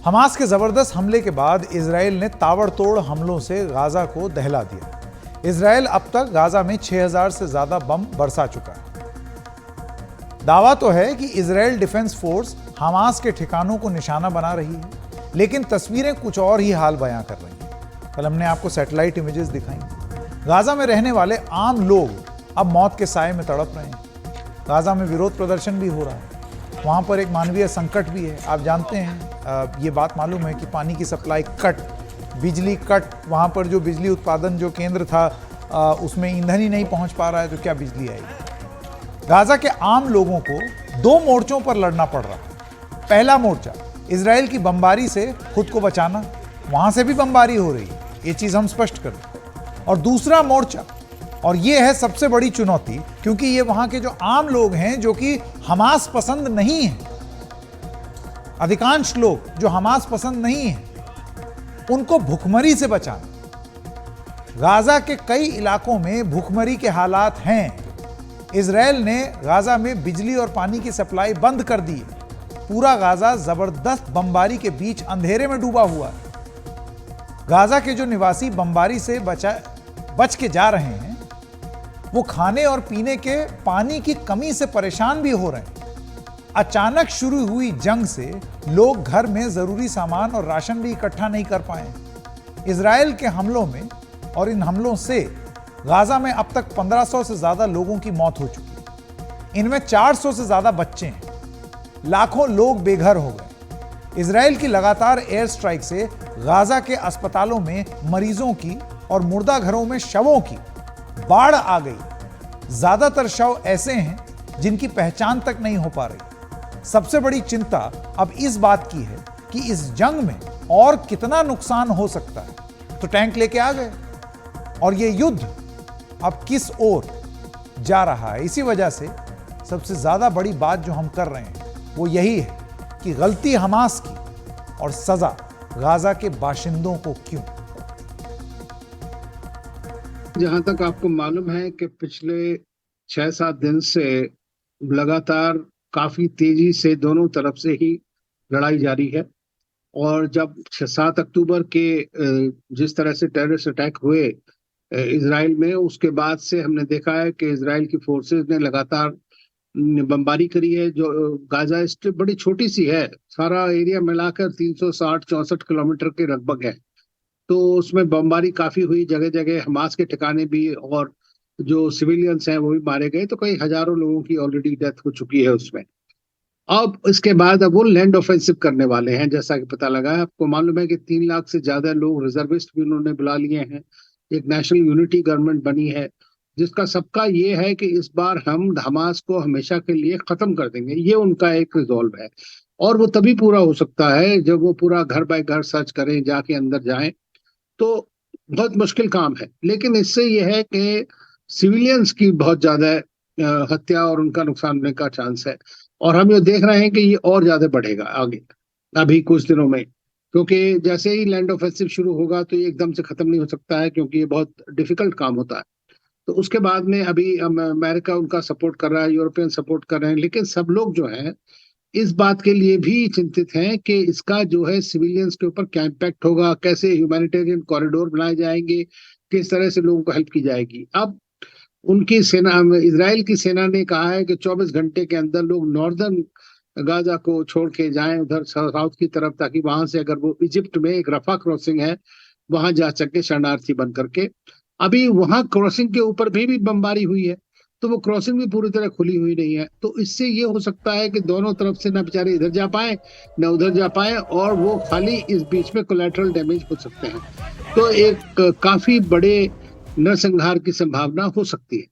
Hamas के जबरदस्त हमले के बाद इजराइल ने ताबड़तोड़ हमलों से गाजा को दहला दिया। इजराइल अब तक गाजा में 6000 से ज्यादा बम बरसा चुका है। दावा तो है कि इजराइल डिफेंस फोर्स हमास के ठिकानों को निशाना बना रही है, लेकिन तस्वीरें कुछ और ही हाल बयां कर रही हैं। कल हमने आपको सैटेलाइट इमेजेस दिखाई। गाजा में रहने वाले आम लोग अब मौत के साए में तड़प रहे हैं। गाजा में विरोध प्रदर्शन भी हो रहा है, वहाँ पर एक मानवीय संकट भी है। आप जानते हैं, ये बात मालूम है कि पानी की सप्लाई कट, बिजली कट, वहाँ पर जो बिजली उत्पादन जो केंद्र था उसमें ईंधन ही नहीं पहुँच पा रहा है, तो क्या बिजली आएगी। गाजा के आम लोगों को दो मोर्चों पर लड़ना पड़ रहा है। पहला मोर्चा इजराइल की बमबारी से खुद को बचाना, वहाँ से भी बमबारी हो रही है, ये चीज़ हम स्पष्ट कर दें। और दूसरा मोर्चा, और ये है सबसे बड़ी चुनौती, क्योंकि ये वहां के जो आम लोग हैं जो कि हमास पसंद नहीं है, अधिकांश लोग जो हमास पसंद नहीं है, उनको भुखमरी से बचाना। गाजा के कई इलाकों में भुखमरी के हालात हैं। इजराइल ने गाजा में बिजली और पानी की सप्लाई बंद कर दी है। पूरा गाजा जबरदस्त बमबारी के बीच अंधेरे में डूबा हुआ है। गाजा के जो निवासी बमबारी से बच के जा रहे हैं, वो खाने और पीने के पानी की कमी से परेशान भी हो रहे हैं। अचानक शुरू हुई जंग से लोग घर में जरूरी सामान और राशन भी इकट्ठा नहीं कर पाए। इजराइल के हमलों में और इन हमलों से गाजा में अब तक 1500 से ज्यादा लोगों की मौत हो चुकी है। इनमें 400 से ज्यादा बच्चे हैं। लाखों लोग बेघर हो गए। इजराइल की लगातार एयर स्ट्राइक से गाजा के अस्पतालों में मरीजों की और मुर्दा घरों में शवों की बाढ़ आ गई। ज्यादातर शव ऐसे हैं जिनकी पहचान तक नहीं हो पा रही। सबसे बड़ी चिंता अब इस बात की है कि इस जंग में और कितना नुकसान हो सकता है। तो टैंक लेके आ गए, और ये युद्ध अब किस ओर जा रहा है। इसी वजह से सबसे ज्यादा बड़ी बात जो हम कर रहे हैं वो यही है कि गलती हमास की और सजा गाजा के बाशिंदों को क्यों। जहां तक आपको मालूम है कि पिछले 6-7 दिन से लगातार काफी तेजी से दोनों तरफ से ही लड़ाई जारी है। और जब 7 अक्टूबर के जिस तरह से टेररिस्ट अटैक हुए इजराइल में, उसके बाद से हमने देखा है कि इजराइल की फोर्सेस ने लगातार बमबारी करी है। जो गाजा स्ट्रिप बड़ी छोटी सी है, सारा एरिया मिलाकर 360-64 किलोमीटर के लगभग है, तो उसमें बमबारी काफी हुई। जगह जगह हमास के ठिकाने भी और जो सिविलियंस हैं वो भी मारे गए, तो कई हजारों लोगों की ऑलरेडी डेथ हो चुकी है उसमें। अब इसके बाद अब वो लैंड ऑफेंसिव करने वाले हैं, जैसा कि पता लगा है। आपको मालूम है कि 3 लाख से ज्यादा लोग रिजर्विस्ट भी उन्होंने बुला लिए हैं। एक नेशनल यूनिटी गवर्नमेंट बनी है, जिसका सबका ये है कि इस बार हम हमास को हमेशा के लिए खत्म कर देंगे। ये उनका एक रिजॉल्व है, और वो तभी पूरा हो सकता है जब वो पूरा घर बाय घर सर्च करें, जाके अंदर जाएं। तो बहुत मुश्किल काम है, लेकिन इससे यह है कि सिविलियंस की बहुत ज्यादा हत्या और उनका नुकसान होने का चांस है। और हम ये देख रहे हैं कि ये और ज्यादा बढ़ेगा आगे अभी कुछ दिनों में, क्योंकि जैसे ही लैंड ऑफेंसिव शुरू होगा तो ये एकदम से खत्म नहीं हो सकता है, क्योंकि ये बहुत डिफिकल्ट काम होता है। तो उसके बाद में अभी अमेरिका उनका सपोर्ट कर रहा है, यूरोपियन सपोर्ट कर रहे हैं, लेकिन सब लोग जो है इस बात के लिए भी चिंतित हैं कि इसका जो है सिविलियंस के ऊपर क्या इम्पैक्ट होगा, कैसे ह्यूमैनिटेरियन कॉरिडोर बनाए जाएंगे, किस तरह से लोगों को हेल्प की जाएगी। अब उनकी सेना, इजराइल की सेना ने कहा है कि 24 घंटे के अंदर लोग नॉर्दर्न गाजा को छोड़ के जाएं उधर साउथ की तरफ, ताकि वहां से अगर वो इजिप्ट में एक रफा क्रॉसिंग है वहां जा सके शरणार्थी बन करके। अभी वहां क्रॉसिंग के ऊपर भी बमबारी हुई है, तो वो क्रॉसिंग भी पूरी तरह खुली हुई नहीं है। तो इससे ये हो सकता है कि दोनों तरफ से ना बेचारे इधर जा पाए ना उधर जा पाए, और वो खाली इस बीच में कोलैटरल डैमेज हो सकते हैं। तो एक काफी बड़े नरसंहार की संभावना हो सकती है।